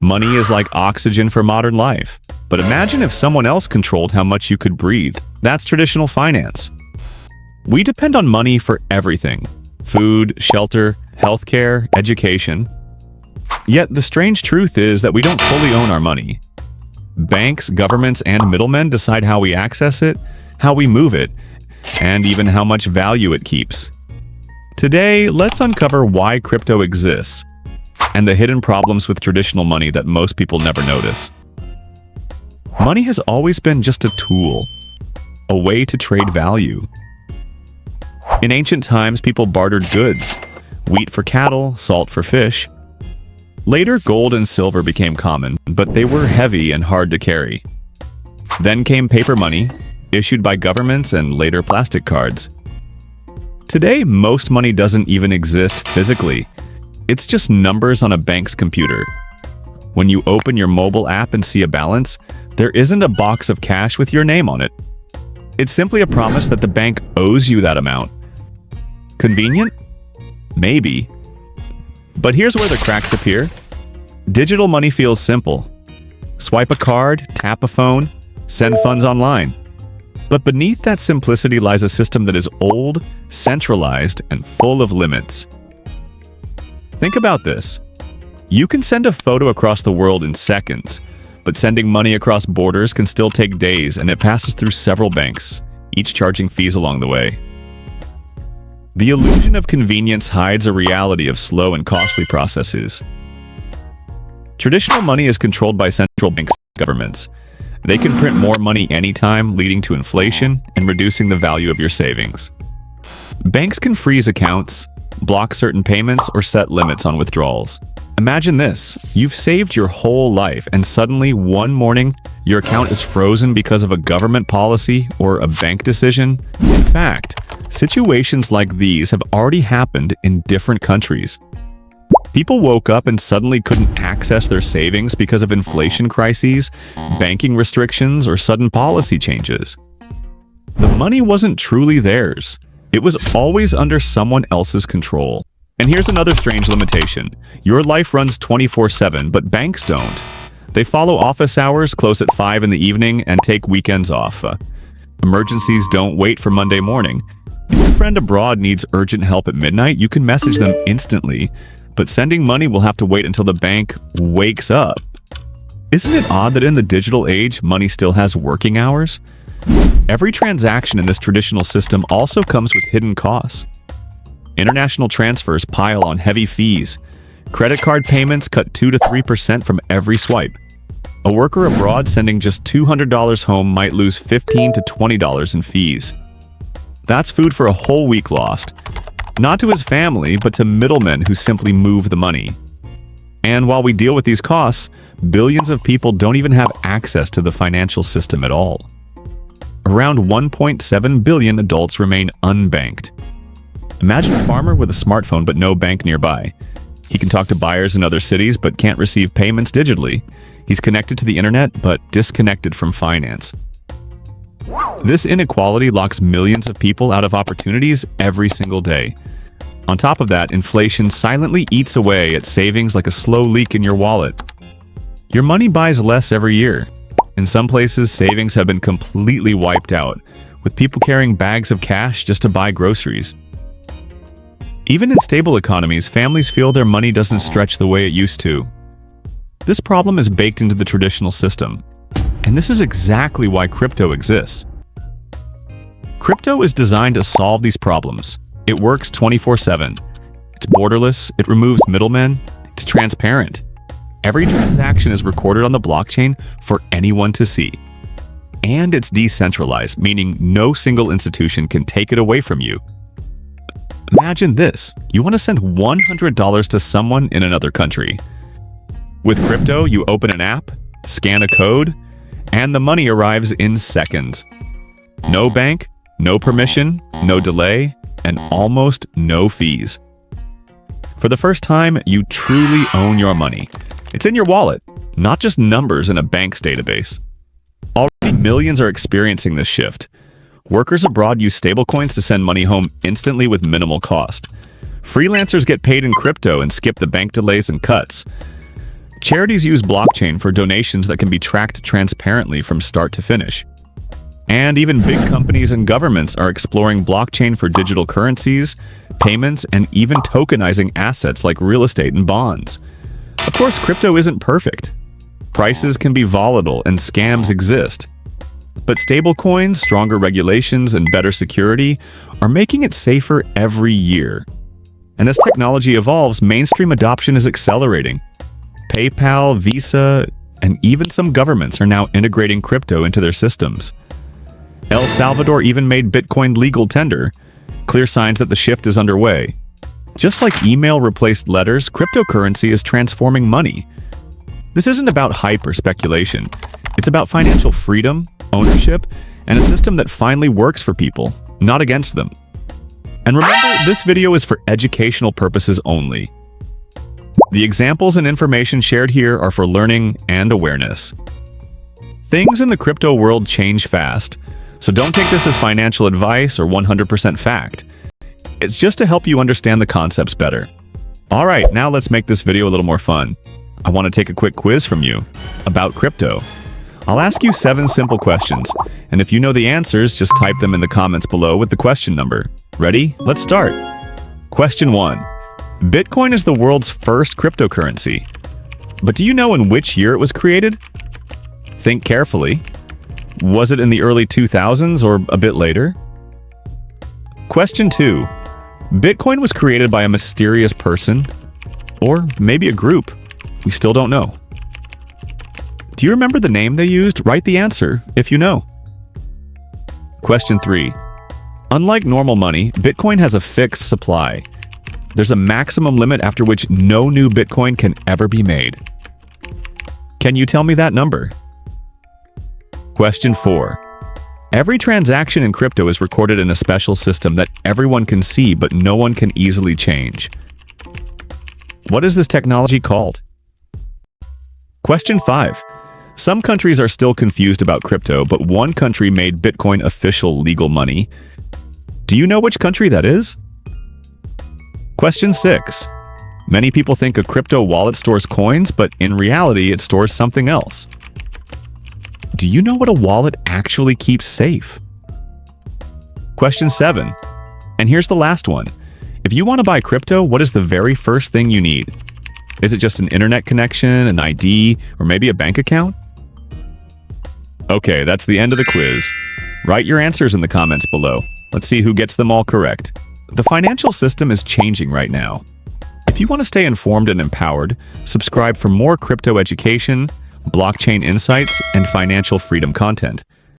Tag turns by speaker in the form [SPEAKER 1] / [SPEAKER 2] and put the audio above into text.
[SPEAKER 1] Money is like oxygen for modern life. But imagine if someone else controlled how much you could breathe. That's traditional finance. We depend on money for everything: food, shelter, healthcare, education. Yet the strange truth is that we don't fully own our money. Banks, governments, and middlemen decide how we access it, how we move it, and even how much value it keeps. Today, let's uncover why crypto exists and the hidden problems with traditional money that most people never notice. Money has always been just a tool, a way to trade value. In ancient times, people bartered goods: wheat for cattle, salt for fish. Later, gold and silver became common, but they were heavy and hard to carry. Then came paper money, issued by governments, and later plastic cards. Today, most money doesn't even exist physically. It's just numbers on a bank's computer. When you open your mobile app and see a balance, there isn't a box of cash with your name on it. It's simply a promise that the bank owes you that amount. Convenient? Maybe. But here's where the cracks appear. Digital money feels simple. Swipe a card, tap a phone, send funds online. But beneath that simplicity lies a system that is old, centralized, and full of limits. Think about this. You can send a photo across the world in seconds, but sending money across borders can still take days, and it passes through several banks, each charging fees along the way. The illusion of convenience hides a reality of slow and costly processes. Traditional money is controlled by central banks and governments. They can print more money anytime, leading to inflation and reducing the value of your savings. Banks can freeze accounts, block certain payments, or set limits on withdrawals. Imagine this: you've saved your whole life, and suddenly, one morning, your account is frozen because of a government policy or a bank decision. In fact, situations like these have already happened in different countries. People woke up and suddenly couldn't access their savings because of inflation crises, banking restrictions, or sudden policy changes. The money wasn't truly theirs. It was always under someone else's control. And here's another strange limitation. Your life runs 24/7, but banks don't. They follow office hours, close at 5 in the evening, and take weekends off. Emergencies don't wait for Monday morning. If your friend abroad needs urgent help at midnight, you can message them instantly, but sending money will have to wait until the bank wakes up. Isn't it odd that in the digital age, money still has working hours? Every transaction in this traditional system also comes with hidden costs. International transfers pile on heavy fees. Credit card payments cut 2 to 3% from every swipe. A worker abroad sending just $200 home might lose $15 to $20 in fees. That's food for a whole week lost. Not to his family, but to middlemen who simply move the money. And while we deal with these costs, billions of people don't even have access to the financial system at all. Around 1.7 billion adults remain unbanked. Imagine a farmer with a smartphone but no bank nearby. He can talk to buyers in other cities but can't receive payments digitally. He's connected to the internet but disconnected from finance. This inequality locks millions of people out of opportunities every single day. On top of that, inflation silently eats away at savings like a slow leak in your wallet. Your money buys less every year. In some places, savings have been completely wiped out, with people carrying bags of cash just to buy groceries. Even in stable economies, families feel their money doesn't stretch the way it used to. This problem is baked into the traditional system, and this is exactly why crypto exists. Crypto is designed to solve these problems. It works 24/7. It's borderless, it removes middlemen, it's transparent. Every transaction is recorded on the blockchain for anyone to see. And it's decentralized, meaning no single institution can take it away from you. Imagine this: you want to send $100 to someone in another country. With crypto, you open an app, scan a code, and the money arrives in seconds. No bank, no permission, no delay, and almost no fees. For the first time, you truly own your money. It's in your wallet, not just numbers in a bank's database. Already, millions are experiencing this shift. Workers abroad use stablecoins to send money home instantly with minimal cost. Freelancers get paid in crypto and skip the bank delays and cuts. Charities use blockchain for donations that can be tracked transparently from start to finish. And even big companies and governments are exploring blockchain for digital currencies, payments, and even tokenizing assets like real estate and bonds. Of course, crypto isn't perfect. Prices can be volatile and scams exist. But stablecoins, stronger regulations, and better security are making it safer every year. And as technology evolves, mainstream adoption is accelerating. PayPal, Visa, and even some governments are now integrating crypto into their systems. El Salvador even made Bitcoin legal tender, clear signs that the shift is underway. Just like email replaced letters, cryptocurrency is transforming money. This isn't about hype or speculation. It's about financial freedom, ownership, and a system that finally works for people, not against them. And remember, this video is for educational purposes only. The examples and information shared here are for learning and awareness. Things in the crypto world change fast, so don't take this as financial advice or 100% fact. It's just to help you understand the concepts better. Alright, now let's make this video a little more fun. I want to take a quick quiz from you about crypto. I'll ask you 7 simple questions, and if you know the answers, just type them in the comments below with the question number. Ready? Let's start. Question 1. Bitcoin is the world's first cryptocurrency. But do you know in which year it was created? Think carefully. Was it in the early 2000s or a bit later? Question 2. Bitcoin was created by a mysterious person, or maybe a group. We still don't know. Do you remember the name they used? Write the answer if you know. Question 3. Unlike normal money, Bitcoin has a fixed supply. There's a maximum limit after which no new Bitcoin can ever be made. Can you tell me that number? Question 4. Every transaction in crypto is recorded in a special system that everyone can see but no one can easily change. What is this technology called? Question 5. Some countries are still confused about crypto, but one country made Bitcoin official legal money. Do you know which country that is? Question 6. Many people think a crypto wallet stores coins, but in reality it stores something else. Do you know what a wallet actually keeps safe? Question 7. And here's the last one. If you want to buy crypto, what is the very first thing you need? Is it just an internet connection, an ID, or maybe a bank account? Okay, that's the end of the quiz. Write your answers in the comments below. Let's see who gets them all correct. The financial system is changing right now. If you want to stay informed and empowered, subscribe for more crypto education, blockchain insights, and financial freedom content.